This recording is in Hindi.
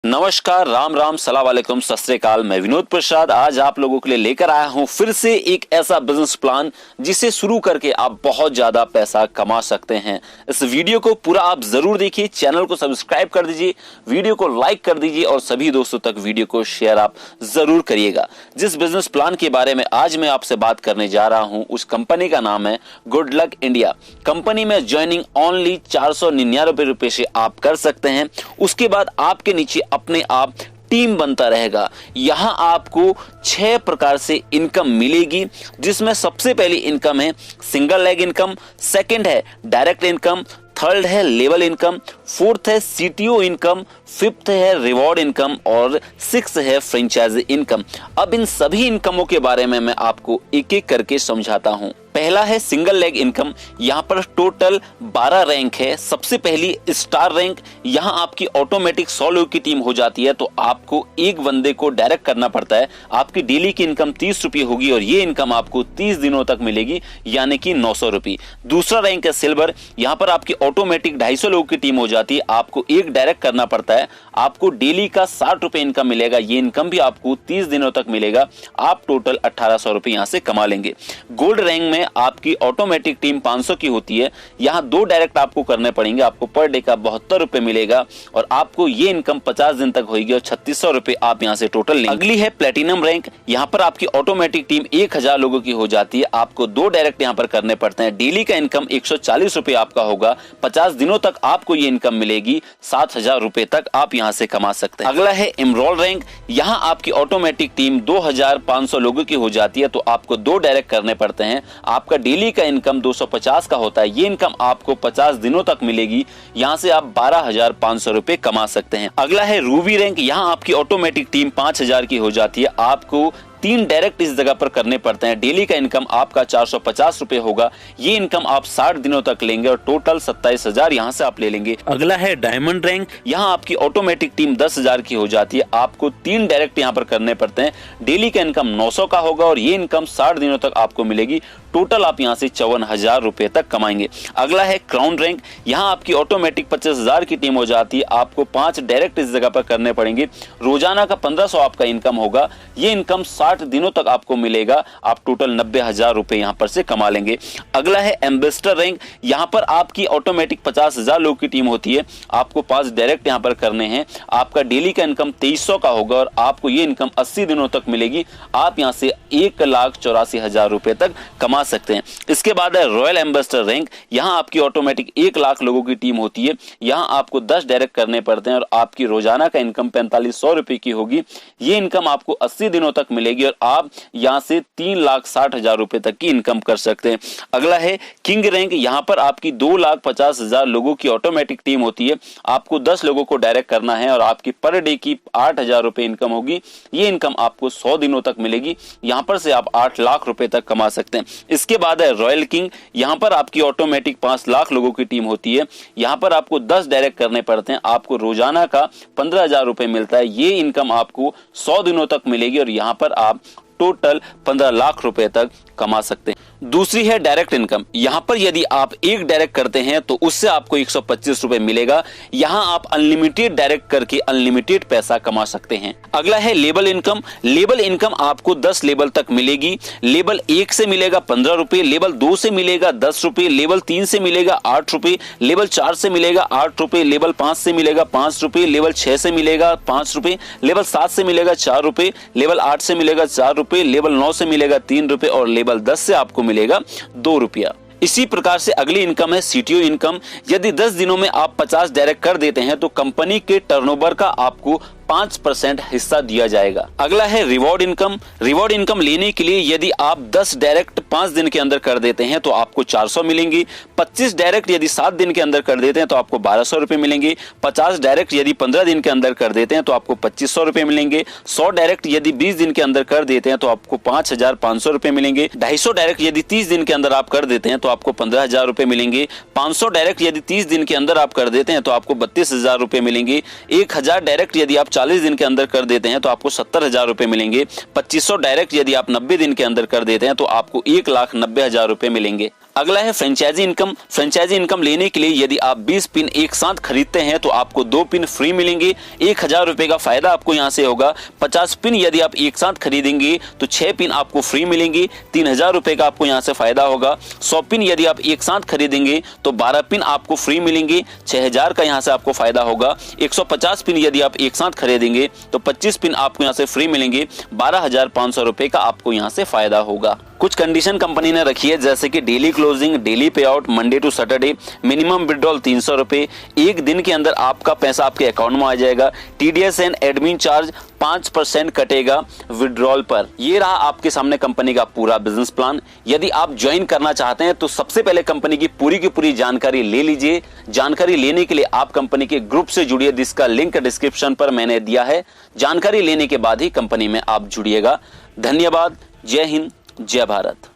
नमस्कार, राम राम, सलाम वालेकुम, सत श्री अकाल। मैं विनोद प्रसाद आज आप लोगों के लिए लेकर आया हूं फिर से एक ऐसा बिजनेस प्लान जिसे शुरू करके आप बहुत ज्यादा पैसा कमा सकते हैं। इस वीडियो को पूरा आप जरूर देखिए, चैनल को सब्सक्राइब कर दीजिए, वीडियो को लाइक कर दीजिए और सभी दोस्तों तक वीडियो को शेयर आप जरूर करिएगा। जिस बिजनेस प्लान के बारे में आज मैं आपसे बात करने जा रहा हूं उस कंपनी का नाम है गुड लक इंडिया। कंपनी में ज्वाइनिंग ओनली 499 रुपए से आप कर सकते हैं। उसके बाद आपके नीचे अपने आप टीम बनता रहेगा। यहां आपको 6 प्रकार से इनकम मिलेगी, जिसमें सबसे पहली इनकम है सिंगल लेग इनकम, सेकंड है डायरेक्ट इनकम, थर्ड है लेवल इनकम, फोर्थ है सीटीओ इनकम, फिफ्थ है रिवॉर्ड इनकम और सिक्स है फ्रेंचाइजी इनकम। अब इन सभी इनकमों के बारे में मैं आपको एक एक करके समझाता हूं। पहला है सिंगल लेग इनकम। यहां पर टोटल 12 रैंक है। सबसे पहली स्टार रैंक, यहां आपकी ऑटोमेटिक 100 लोगों की टीम हो जाती है, तो आपको एक बंदे को डायरेक्ट करना पड़ता है। आपकी डेली की इनकम 30 रुपये होगी और ये इनकम आपको 30 दिनों तक मिलेगी, यानी कि 900 रुपये। दूसरा रैंक है सिल्वर। यहां पर आपकी ऑटोमेटिक 250 लोगों की टीम हो जाती है, आपको एक डायरेक्ट करना पड़ता है, आपको डेली का 60 रुपये इनकम मिलेगा। ये इनकम भी आपको 30 दिनों तक मिलेगा। आप टोटल 1800 रुपये यहां से कमा लेंगे। गोल्ड रैंक में आपकी ऑटोमेटिक टीम 500 की होती है, यहां 2 डायरेक्ट आपको करने पड़ेंगे, आपको पर डे का 72 रुपए मिलेगा और आपको ये इनकम 50 दिन तक होगी और 3600 रुपए आप यहां से टोटल लेंगे। अगली है प्लेटिनम रैंक। यहां पर आपकी ऑटोमेटिक टीम 1000 लोगों की हो जाती है, आपको 2 डायरेक्ट यहां पर करने पड़ते हैं। डेली का इनकम 140 रुपए आपका होगा, 50 दिनों तक आपको ये इनकम मिलेगी, 7000 रुपए तक आप यहां से कमा सकते हैं। अगला है इमरोल रैंक। यहां आपकी ऑटोमेटिक टीम 2500 लोगों की हो जाती है, तो आपको 2 डायरेक्ट करने पड़ते हैं। आपका डेली का इनकम 250 का होता है, ये इनकम आपको 50 दिनों तक मिलेगी, यहां से आप 12500 रुपए कमा सकते हैं। अगला है रूबी रैंक। यहां आपकी ऑटोमेटिक टीम 5000 की हो जाती है, आपको 3 डायरेक्ट इस जगह पर करने पड़ते हैं। डेली का इनकम आपका 450 रुपए होगा, ये इनकम आप 60 दिनों तक लेंगे और टोटल 27000 यहां से आप ले लेंगे। अगला है डायमंड रैंक। यहां आपकी ऑटोमेटिक टीम 10000 की हो जाती है, आपको 3 डायरेक्ट यहां पर करने पड़ते हैं। डेली का इनकम 900 का होगा और ये इनकम 60 दिनों तक आपको मिलेगी। टोटल आप यहां से 54000 रुपए तक कमाएंगे। अगला है क्राउन रैंक। यहां आपकी ऑटोमेटिक 25000 की टीम हो जाती है, आपको 5 डायरेक्ट इस जगह पर करने पड़ेंगे। रोजाना का 1500 आपका इनकम होगा, ये इनकम 60 दिनों तक आपको मिलेगा, आप टोटल 90000 रुपए यहां पर से कमा लेंगे। अगला है एम्बेसडर रैंक। यहां पर आपकी ऑटोमेटिक 50000 लोगों की टीम होती है, आपको 5 डायरेक्ट यहां पर करने हैं। आपका डेली का इनकम 2300 का होगा और आपको ये इनकम 80 दिनों तक मिलेगी, आप यहां से 1,84,000 रुपए तक कमा सकते हैं। इसके बाद है रॉयल एम्बेसडर रैंक। यहां आपकी ऑटोमेटिक 1 लाख लोगों की टीम होती है, यहां आपको 10 डायरेक्ट करने पड़ते हैं और आपकी रोजाना का इनकम 4500 रुपए की होगी, ये इनकम आपको 80 दिनों तक मिलेगी और आप यहां से 3,60,000 रुपए तक की इनकम कर सकते हैं। अगला है किंग रैंक। यहां पर आपकी 2,50,000 लोगों की ऑटोमेटिक टीम होती है, आपको 10 लोगों को डायरेक्ट करना है और आपकी पर डे की 8000 रुपए इनकम होगी, ये इनकम आपको 100 दिनों तक मिलेगी, यहां पर से आप 8 लाख रुपए तक कमा सकते हैं। इसके बाद है रॉयल किंग। यहां पर आपकी ऑटोमेटिक 5 लाख लोगों की टीम होती है, यहां पर आपको 10 डायरेक्ट करने पड़ते हैं, आपको रोजाना का 15000 रुपए मिलता है, ये इनकम आपको 100 दिनों तक मिलेगी और यहां पर आप टोटल 15 लाख रुपए तक कमा सकते हैं। दूसरी है डायरेक्ट इनकम। यहां पर यदि आप एक डायरेक्ट करते हैं तो उससे आपको 125 रुपए मिलेगा, यहां आप अनलिमिटेड डायरेक्ट करके अनलिमिटेड पैसा कमा सकते हैं। अगला है लेबल इनकम। लेबल इनकम आपको 10 लेबल तक मिलेगी। लेबल 1 से मिलेगा 15 रुपए, लेबल 2 से मिलेगा 10 रुपए, लेबल 3 से मिलेगा 8 रुपए, लेबल 4 से मिलेगा 8 रुपए, लेबल 5 से मिलेगा 5 रुपए, लेवल 6 से मिलेगा 5 रुपए, लेवल 7 से मिलेगा 4 रुपए, लेवल 8 से मिलेगा 4 रुपए, लेवल 9 से मिलेगा 3 रुपए और लेवल 10 से आपको मिलेगा 2 रुपया। इसी प्रकार से अगली इनकम है सीटीओ इनकम। यदि 10 दिनों में आप 50 डायरेक्ट कर देते हैं तो कंपनी के टर्नओवर का आपको 5% हिस्सा दिया जाएगा। अगला है रिवॉर्ड इनकम। रिवॉर्ड इनकम लेने के लिए यदि आप 10 डायरेक्ट 5 दिन के अंदर कर देते हैं तो आपको 400 मिलेंगे। 25 डायरेक्ट यदि 7 दिन के अंदर कर देते हैं तो आपको 1200 रुपए मिलेंगे। 50 डायरेक्ट यदि 15 दिन के अंदर कर देते हैं तो आपको 2500 रुपए मिलेंगे। 100 डायरेक्ट यदि 20 दिन के अंदर कर देते हैं तो आपको 5500 रुपए मिलेंगे। 250 डायरेक्ट यदि 30 दिन के अंदर आप कर देते हैं तो आपको 15000 रुपए मिलेंगे। 500 डायरेक्ट यदि 30 दिन के अंदर आप कर देते हैं तो आपको 32000 रुपए मिलेंगे। 1000 डायरेक्ट यदि आप 40 दिन के अंदर कर देते हैं तो आपको 70000 रुपए मिलेंगे। 2500 डायरेक्ट यदि आप 90 दिन के अंदर कर देते हैं तो आपको 1,90,000 रुपए मिलेंगे। अगला है फ्रेंचाइजी इनकम। फ्रेंचाइजी इनकम लेने के लिए यदि आप 20 पिन एक साथ खरीदते हैं तो आपको 2 पिन फ्री मिलेंगे, 1000 रुपए का फायदा आपको यहां से होगा। 50 पिन यदि आप एक साथ खरीदेंगे तो 6 पिन आपको फ्री मिलेंगे, 3000 रुपए का आपको यहां से फायदा होगा। 100 पिन यदि आप एक साथ खरीदेंगे तो 12 पिन आपको फ्री मिलेंगे, 6000 का यहां से आपको फायदा होगा। 150 पिन यदि आप एक साथ खरीदेंगे तो 25 पिन आपको यहां से फ्री मिलेंगे, 12500 रुपए का आपको यहां से फायदा होगा। कुछ कंडीशन कंपनी ने रखी है, जैसे कि daily closing, daily pay out, Monday to Saturday, minimum withdrawal 300 रुपए, एक दिन के अंदर आपका पैसा आपके अकाउंट में आ जाएगा, टीडीएस एंड एडमिन चार्ज 5% कटेगा विड्रॉल पर। ये रहा आपके सामने कंपनी का पूरा बिजनेस प्लान। यदि आप ज्वाइन करना चाहते हैं तो सबसे पहले कंपनी की पूरी जानकारी ले लीजिए। जानकारी लेने के लिए आप कंपनी के ग्रुप से जुड़िए, जिसका लिंक डिस्क्रिप्शन पर मैंने दिया है। जानकारी लेने के बाद ही कंपनी में आप जुड़िएगा। धन्यवाद। जय हिंद, जय भारत।